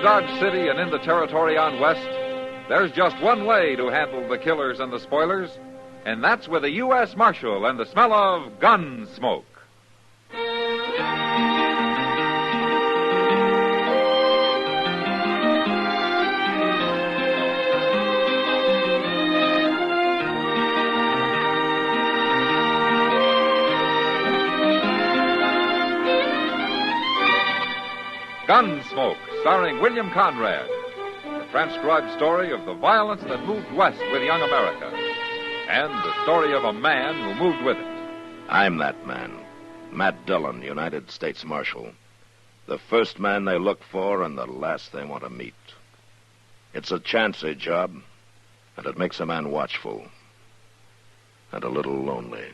Dodge City and in the territory on west, there's just one way to handle the killers and the spoilers, and that's with a U.S. Marshal and the smell of Gunsmoke. Gunsmoke, starring William Conrad. The transcribed story of the violence that moved west with young America. And the story of a man who moved with it. I'm that man. Matt Dillon, United States Marshal. The first man they look for and the last they want to meet. It's a chancy job, and it makes a man watchful. And a little lonely.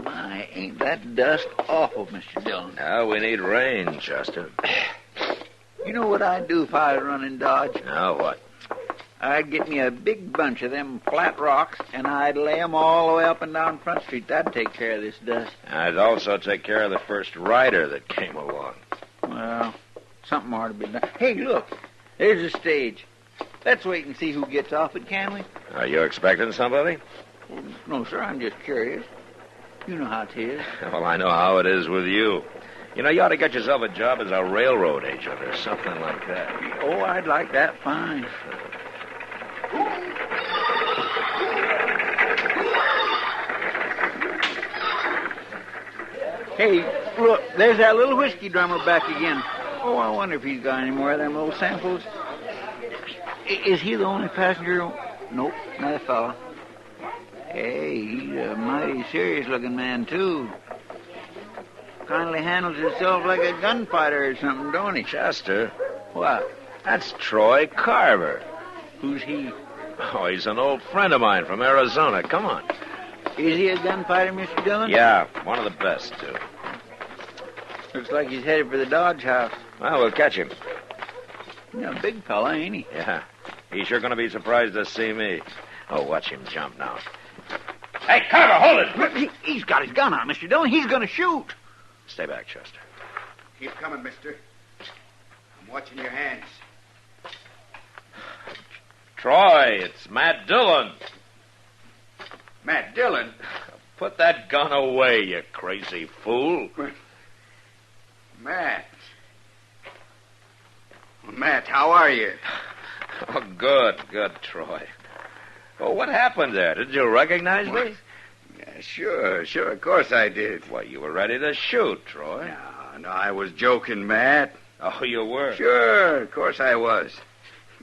My, ain't that dust awful, Mr. Dillon. Now we need rain, Chester. You know what I'd do if I was running Dodge? Now what? I'd get me a big bunch of them flat rocks, and I'd lay 'em all the way up and down Front Street. That'd take care of this dust. I'd also take care of the first rider that came along. Well, something ought to be done. Hey, look. There's a stage. Let's wait and see who gets off it, can we? Are you expecting somebody? No, sir, I'm just curious. You know how it is. Well, I know how it is with you. You know, you ought to get yourself a job as a railroad agent or something like that. Oh, I'd like that fine. Hey, look, there's that little whiskey drummer back again. Oh, I wonder if he's got any more of them little samples. Is he the only passenger? Nope, another fella. Hey, he's a mighty serious-looking man, too. Kindly handles himself like a gunfighter or something, don't he? Chester, What? that's Troy Carver. Who's he? Oh, he's an old friend of mine from Arizona. Come on. Is he a gunfighter, Mr. Dillon? Yeah, one of the best, too. Looks like he's headed for the Dodge House. Well, we'll catch him. He's a big fella, ain't he? Yeah. He's sure going to be surprised to see me. Oh, watch him jump now. Hey, Carver, hold it! He's got his gun out, Mr. Dillon. He's going to shoot. Stay back, Chester. Keep coming, mister. I'm watching your hands. Troy, it's Matt Dillon. Matt Dillon? Put that gun away, you crazy fool. Matt. Matt, how are you? Oh, good, Troy. Oh, what happened there? Did you recognize me? Yeah, sure, of course I did. Well, you were ready to shoot, Troy. No, I was joking, Matt. Oh, you were? Sure, of course I was.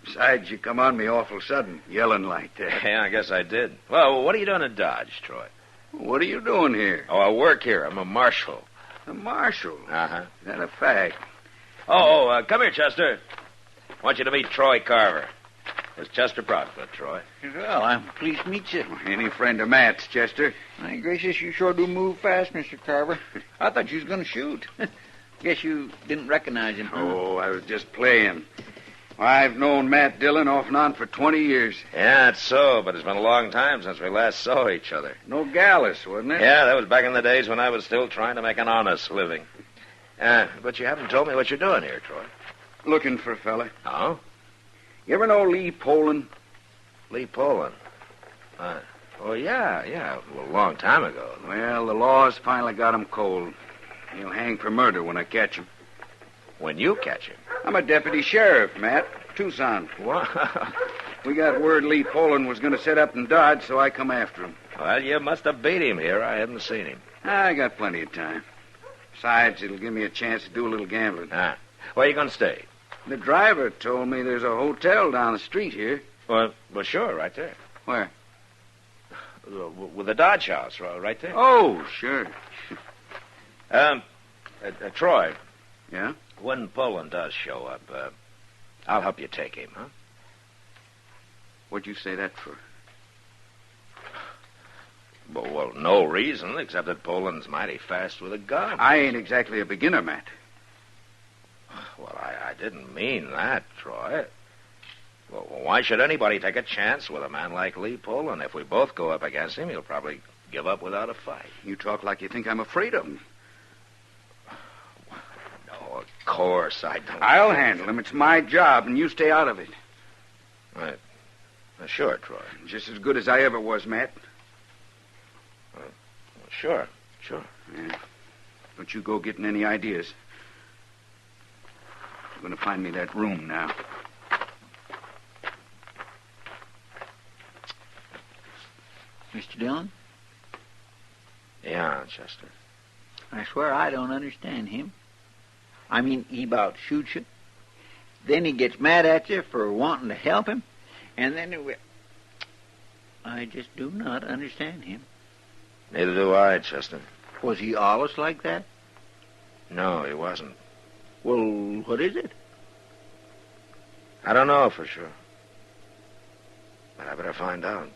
Besides, you come on me awful sudden, yelling like that. Yeah, I guess I did. Well, what are you doing in Dodge, Troy? What are you doing here? Oh, I work here. I'm a marshal. A marshal? Uh-huh. Is that a fact? Come here, Chester. I want you to meet Troy Carver. It's Chester Proudfoot, Troy. Well, I'm pleased to meet you. Any friend of Matt's, Chester? My gracious, you sure do move fast, Mr. Carver. I thought you was going to shoot. Guess you didn't recognize him, huh? Oh, I was just playing. I've known Matt Dillon off and on for 20 years. Yeah, it's so, but it's been a long time since we last saw each other. No Gallus, wasn't it? Yeah, that was back in the days when I was still trying to make an honest living. But you haven't told me what you're doing here, Troy. Looking for a fella. Oh? You ever know Lee Poland? Lee Poland. Yeah, a long time ago. Well, the law's finally got him cold. He'll hang for murder when I catch him. When you catch him? I'm a deputy sheriff, Matt. Tucson. What? We got word Lee Poland was going to set up in Dodge, so I come after him. Well, you must have beat him here. I haven't seen him. I got plenty of time. Besides, it'll give me a chance to do a little gambling. Where are you going to stay? The driver told me there's a hotel down the street here. Well, sure, right there. Where? With the Dodge House, right there. Oh, sure. Troy. Yeah? When Poland does show up, I'll help you take him, huh? What'd you say that for? Well, no reason except that Poland's mighty fast with a gun. I ain't exactly a beginner, Matt. Well, I didn't mean that, Troy. Well, why should anybody take a chance with a man like Lee Poland? If we both go up against him, he'll probably give up without a fight. You talk like you think I'm afraid of him. No, of course I don't. I'll handle him. It's my job, and you stay out of it. Right. Sure, Troy. Just as good as I ever was, Matt. Well, sure. Yeah. Don't you go getting any ideas. You're going to find me that room now. Mr. Dillon? Yeah, Chester. I swear I don't understand him. I mean, he about shoots you. Then he gets mad at you for wanting to help him. And then I just do not understand him. Neither do I, Chester. Was he always like that? No, he wasn't. Well, what is it? I don't know for sure. But I better find out.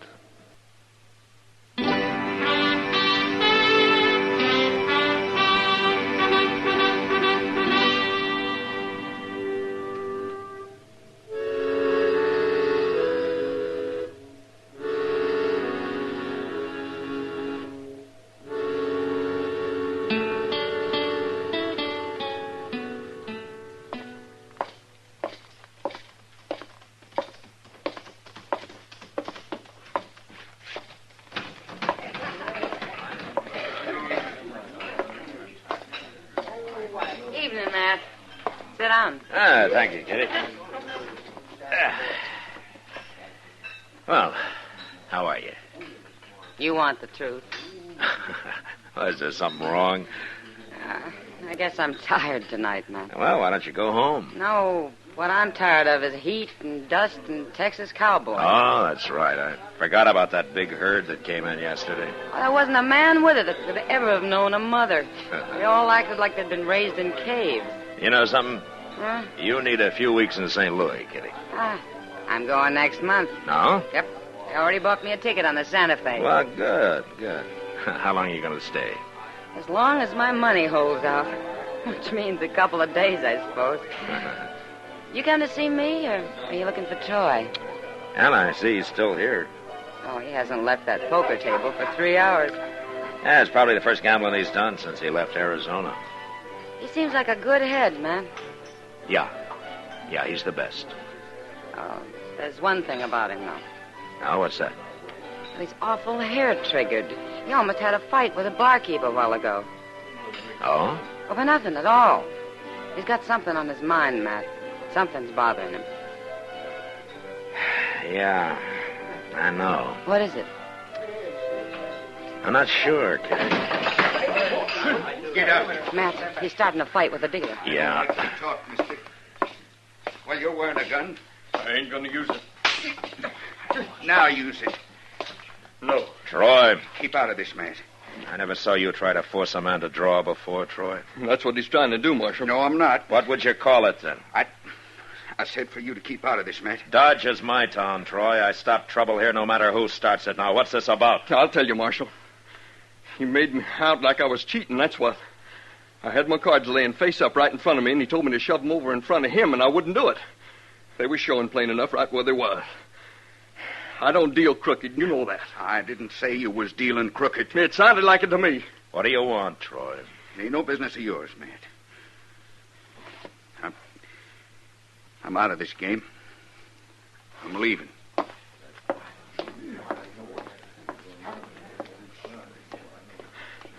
Evening, Matt. Sit down. Thank you, Kitty. Well, how are you? You want the truth. Is there something wrong? I guess I'm tired tonight, Matt. Well, why don't you go home? No, what I'm tired of is heat and dust and Texas cowboys. Oh, that's right. I forgot about that big herd that came in yesterday. Well, there wasn't a man with it that could ever have known a mother. They all acted like they'd been raised in caves. You know something? Huh? You need a few weeks in St. Louis, Kitty. I'm going next month. No? Yep. They already bought me a ticket on the Santa Fe. Well, good. How long are you going to stay? As long as my money holds out. Which means a couple of days, I suppose. You come to see me, or are you looking for Troy? And I see he's still here. Oh, he hasn't left that poker table for 3 hours. Yeah, it's probably the first gambling he's done since he left Arizona. He seems like a good head, man. Yeah, he's the best. Oh, there's one thing about him, though. Now, what's that? He's awful hair-triggered. He almost had a fight with a barkeep a while ago. Oh? Well, for nothing at all. He's got something on his mind, Matt. Something's bothering him. Yeah, I know. What is it? I'm not sure, Kitty. Get out. Matt, he's starting a fight with a dealer. Yeah. Talk, mister. Well, you're wearing a gun. I ain't gonna use it. Now use it. No. Troy, Keep out of this, Matt. I never saw you try to force a man to draw before, Troy. That's what he's trying to do, Marshal. No, I'm not. What would you call it, then? I said for you to keep out of this, Matt. Dodge is my town, Troy. I stop trouble here no matter who starts it. Now, what's this about? I'll tell you, Marshal. He made me out like I was cheating, that's what. I had my cards laying face up right in front of me, and he told me to shove them over in front of him, and I wouldn't do it. They were showing plain enough right where they was. I don't deal crooked, you know that. I didn't say you was dealing crooked. It sounded like it to me. What do you want, Troy? It ain't no business of yours, Matt. I'm out of this game. I'm leaving.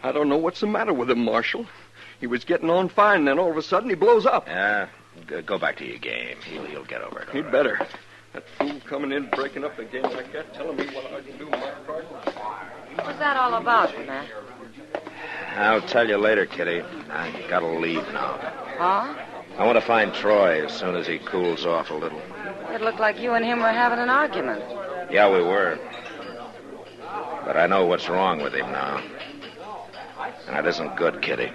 I don't know what's the matter with him, Marshal. He was getting on fine, and then all of a sudden he blows up. Yeah, go back to your game. He'll get over it. all He'd right. better. That fool coming in, breaking up the game like that, telling me what I can do with my card. What's that all about, Matt? I'll tell you later, Kitty. I gotta leave now. Huh? I want to find Troy as soon as he cools off a little. It looked like you and him were having an argument. Yeah, we were. But I know what's wrong with him now. And it isn't good, Kitty.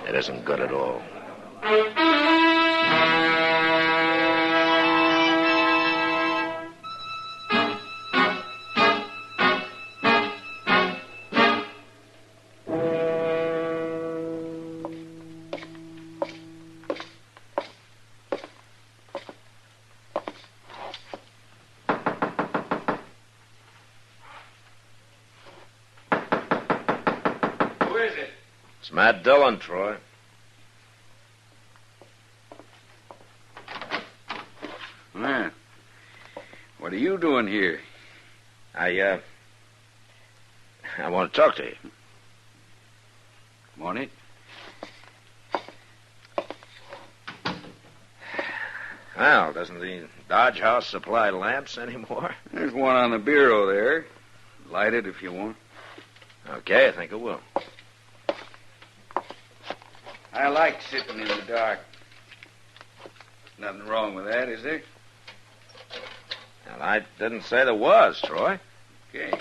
It isn't good at all. It's Matt Dillon, Troy. Well, what are you doing here? I want to talk to you. Want it? Well, doesn't the Dodge House supply lamps anymore? There's one on the bureau there. Light it if you want. Okay, I think it will. I like sitting in the dark. Nothing wrong with that, is there? Well, I didn't say there was, Troy. Okay.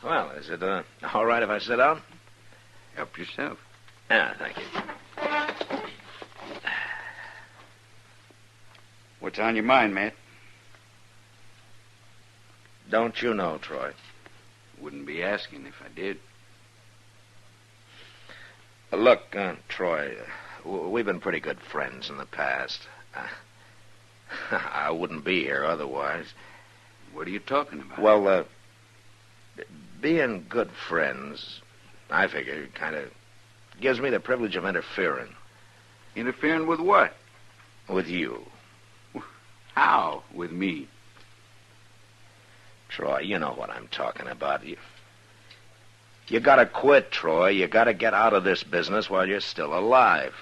Well, is it all right if I sit down? Help yourself. Yeah, thank you. What's on your mind, Matt? Don't you know, Troy? Wouldn't be asking if I did. Look, Troy, we've been pretty good friends in the past. I wouldn't be here otherwise. What are you talking about? Well, being good friends, I figure, kind of gives me the privilege of interfering. Interfering with what? With you. How? With me? Troy, you know what I'm talking about. You gotta quit, Troy. You gotta get out of this business while you're still alive.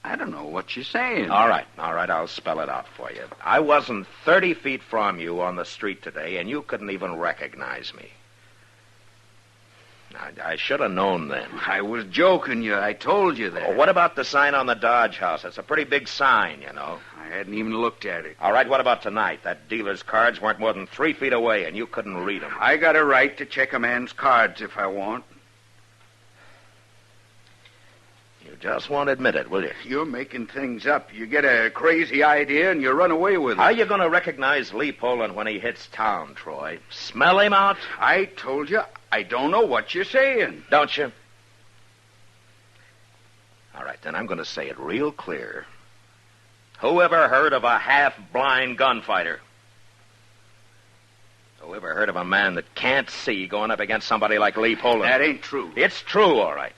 I don't know what you're saying. All right, I'll spell it out for you. I wasn't 30 feet from you on the street today, and you couldn't even recognize me. I should have known then. I was joking you. I told you that. Well, what about the sign on the Dodge House? It's a pretty big sign, you know. I hadn't even looked at it. All right, what about tonight? That dealer's cards weren't more than 3 feet away, and you couldn't read them. I got a right to check a man's cards if I want. You just won't admit it, will you? You're making things up. You get a crazy idea and you run away with it. How are you going to recognize Lee Poland when he hits town, Troy? Smell him out? I told you, I don't know what you're saying. Don't you? All right, then I'm going to say it real clear. Who ever heard of a half-blind gunfighter? Who ever heard of a man that can't see going up against somebody like Lee Poland? That ain't true. It's true, all right.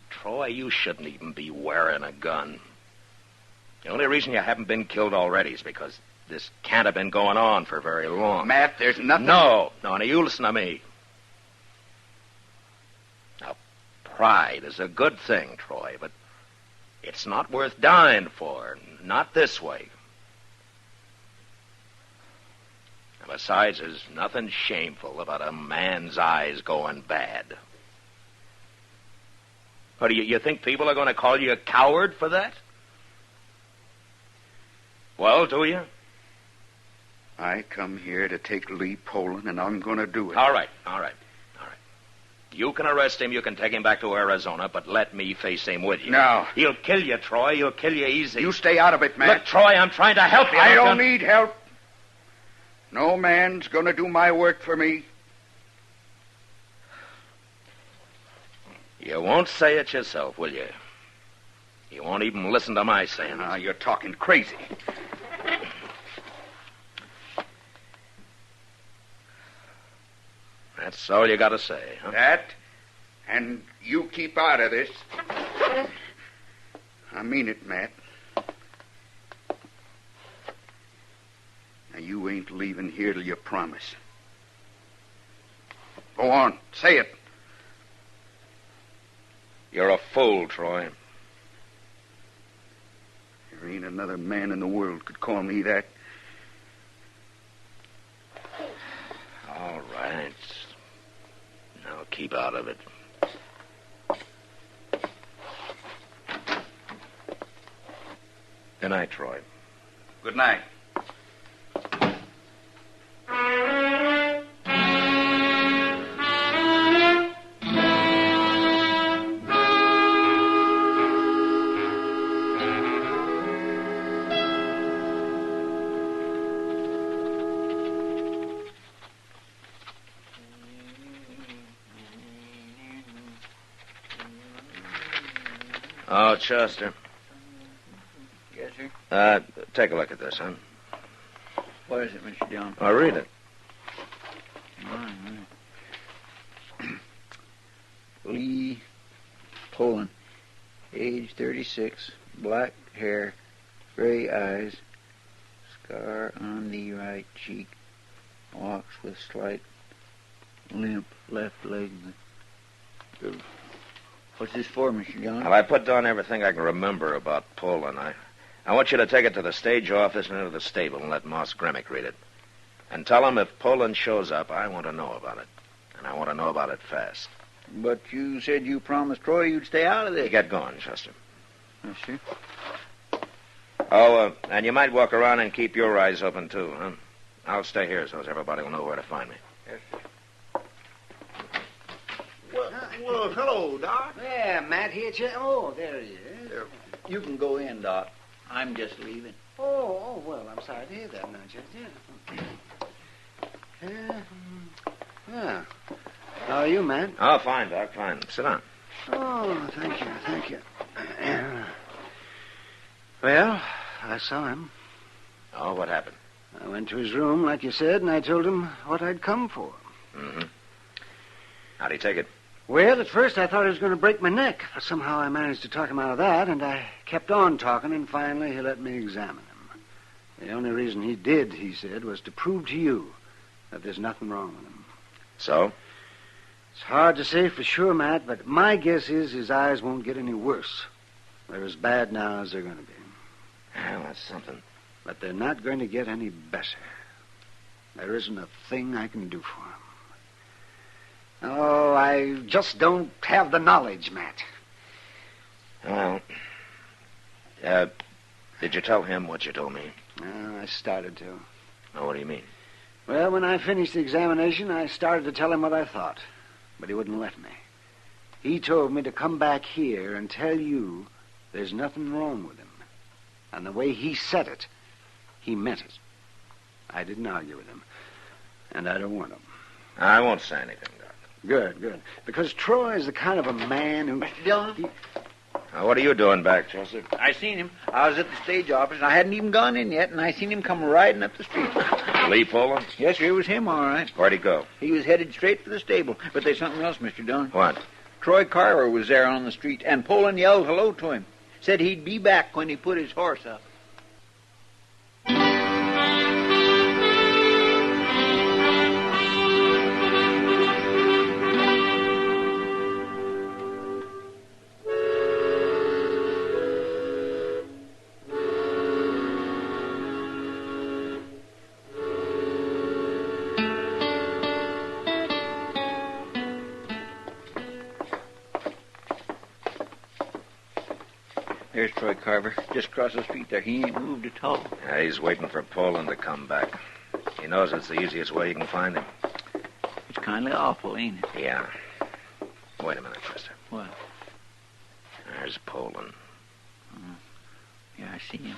Troy, you shouldn't even be wearing a gun. The only reason you haven't been killed already is because this can't have been going on for very long. Matt, there's nothing... No, now you listen to me. Now, pride is a good thing, Troy, but it's not worth dying for. Not this way. And besides, there's nothing shameful about a man's eyes going bad. Or do you think people are going to call you a coward for that? Well, do you? I come here to take Lee Poland, and I'm going to do it. All right. You can arrest him, you can take him back to Arizona, but let me face him with you. No. He'll kill you, Troy. He'll kill you easy. You stay out of it, Matt. Look, Troy, I'm trying to help you. I don't need help. No man's going to do my work for me. You won't say it yourself, will you? You won't even listen to my saying. Now, you're talking crazy. That's all you got to say, huh? That, and you keep out of this. I mean it, Matt. Now, you ain't leaving here till you promise. Go on, say it. You're a fool, Troy. There ain't another man in the world could call me that. All right. Now keep out of it. Good night, Troy. Good night. Oh, Chester. Yes, sir? Take a look at this, huh? What is it, Mr. Dillon? I'll read it. Lee Poland, age 36, black hair, gray eyes, scar on the right cheek, walks with slight limp left leg. What's this for, Mr. John? Well, I put down everything I can remember about Poland. I want you to take it to the stage office and into the stable and let Moss Gremick read it. And tell him if Poland shows up, I want to know about it. And I want to know about it fast. But you said you promised Troy you'd stay out of this. You get going, Chester. Yes, sir. Oh, and you might walk around and keep your eyes open, too, huh? I'll stay here so everybody will know where to find me. Yes, sir. Well, hello, Doc. Yeah, Matt here. Oh, there he is. You can go in, Doc. I'm just leaving. Oh, well, I'm sorry to hear that, now, Chester. Yeah. How are you, Matt? Oh, fine, Doc, fine. Sit down. Oh, thank you. Well, I saw him. Oh, what happened? I went to his room, like you said, and I told him what I'd come for. Mm-hmm. How'd he take it? Well, at first I thought he was going to break my neck, but somehow I managed to talk him out of that, and I kept on talking, and finally he let me examine him. The only reason he did, he said, was to prove to you that there's nothing wrong with him. So? It's hard to say for sure, Matt, but my guess is his eyes won't get any worse. They're as bad now as they're going to be. Well, that's something. But they're not going to get any better. There isn't a thing I can do for him. Oh, I just don't have the knowledge, Matt. Well, did you tell him what you told me? I started to. Oh, what do you mean? Well, when I finished the examination, I started to tell him what I thought. But he wouldn't let me. He told me to come back here and tell you there's nothing wrong with him. And the way he said it, he meant it. I didn't argue with him. And I don't want him. I won't say anything, Doc. Good. Because Troy is the kind of a man who... Mr. Dillon? Now, what are you doing back, Chester? I seen him. I was at the stage office, and I hadn't even gone in yet, and I seen him come riding up the street. Lee Poland? Yes, sir, it was him, all right. Where'd he go? He was headed straight for the stable. But there's something else, Mr. Dillon. What? Troy Carver was there on the street, and Poland yelled hello to him. Said he'd be back when he put his horse up. There's Troy Carver, just across the street there. He ain't moved at all. Yeah, he's waiting for Poland to come back. He knows it's the easiest way you can find him. It's kind of awful, ain't it? Yeah. Wait a minute, Chester. What? There's Poland. Yeah, I see him.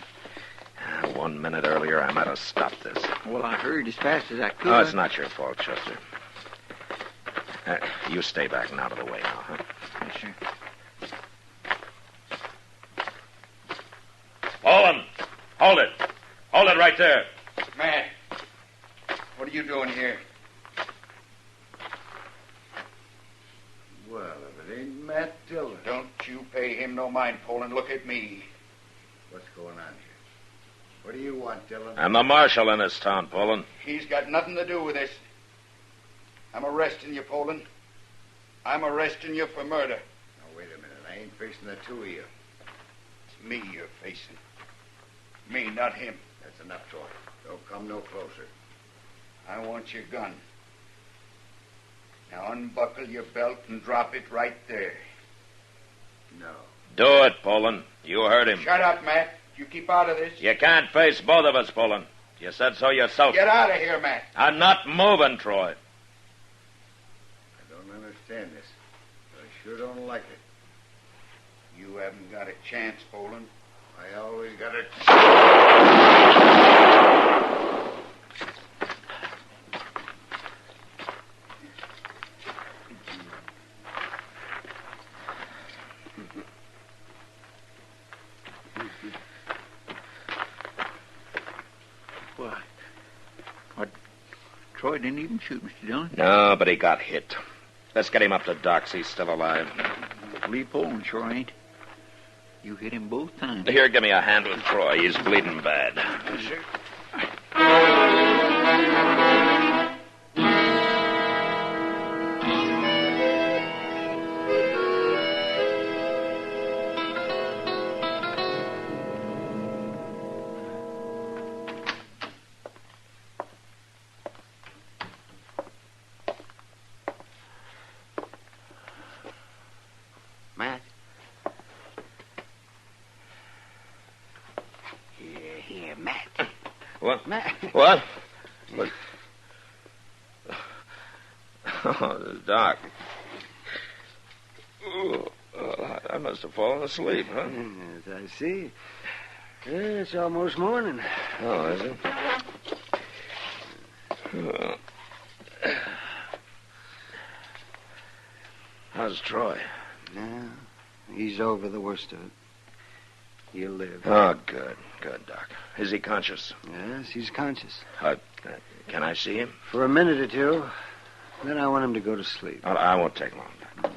1 minute earlier, I might have stopped this. Well, I hurried as fast as I could. Oh, it's not your fault, Chester. You stay back and out of the way now, huh? Yes, sir. Poland! Hold it! Hold it right there! Matt, what are you doing here? Well, if it ain't Matt Dillon. Don't you pay him no mind, Poland. Look at me. What's going on here? What do you want, Dillon? I'm the marshal in this town, Poland. He's got nothing to do with this. I'm arresting you, Poland. I'm arresting you for murder. Now, wait a minute. I ain't facing the two of you. It's me you're facing. Me, not him. That's enough talk. Don't come no closer. I want your gun. Now unbuckle your belt and drop it right there. No. Do it, Poland. You heard him. Shut up, Matt. You keep out of this. You can't face both of us, Poland. You said so yourself. Get out of here, Matt. I'm not moving, Troy. I don't understand this. But I sure don't like it. You haven't got a chance, Poland. I always got a... Troy didn't even shoot, Mr. Dillon. No, but he got hit. Let's get him up to Doc's. He's still alive. Lee Poland sure ain't. You hit him both times. Here, give me a hand with Troy. He's bleeding bad. Sure. Matt? Here, Matt. What? Matt. What? What? Oh, Doc. Ooh, I must have fallen asleep, huh? Yes, I see. It's almost morning. Oh, is it? Oh. How's Troy? No, he's over the worst of it. He'll live. Oh, good. Good, Doc. Is he conscious? Yes, he's conscious. Can I see him? For a minute or two. Then I want him to go to sleep. I won't take long, Doc.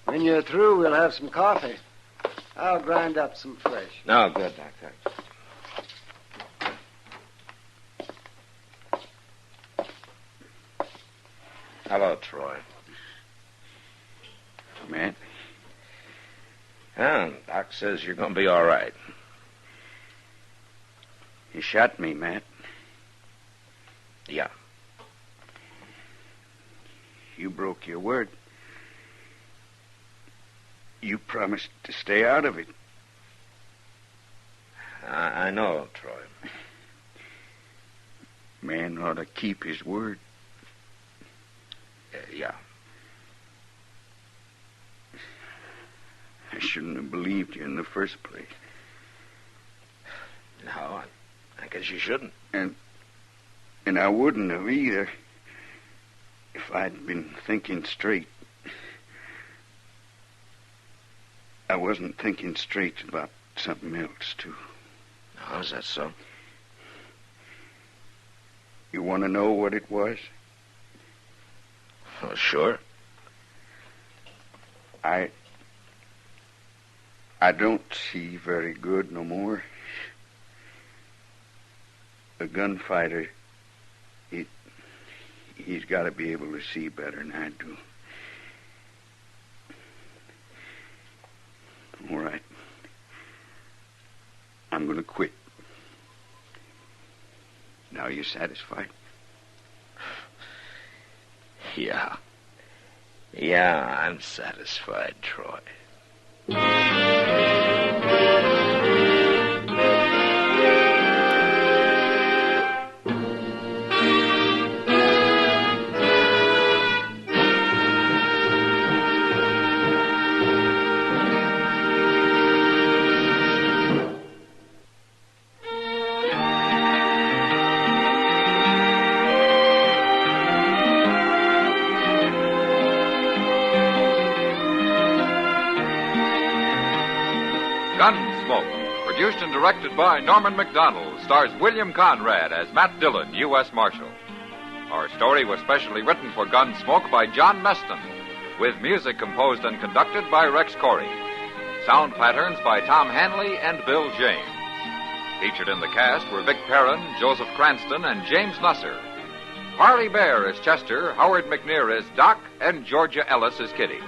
When you're through, we'll have some coffee. I'll grind up some fresh. No, good, Doc. Thanks. Hello, Troy. Matt? Yeah, Doc says you're going to be all right. You shot me, Matt. Yeah. You broke your word. You promised to stay out of it. I know, Troy. Man ought to keep his word. Yeah. I shouldn't have believed you in the first place. No, I guess you shouldn't. And I wouldn't have either if I'd been thinking straight. I wasn't thinking straight about something else, too. Oh, is that so? You want to know what it was? Oh, sure. I don't see very good no more. A gunfighter, he's got to be able to see better than I do. All right. I'm going to quit. Now you satisfied? Yeah. Yeah, I'm satisfied, Troy. Gunsmoke, produced and directed by Norman McDonald, stars William Conrad as Matt Dillon, U.S. Marshal. Our story was specially written for Gunsmoke by John Meston, with music composed and conducted by Rex Corey. Sound patterns by Tom Hanley and Bill James. Featured in the cast were Vic Perrin, Joseph Cranston, and James Nusser. Harley Bear as Chester, Howard McNear as Doc, and Georgia Ellis as Kitty.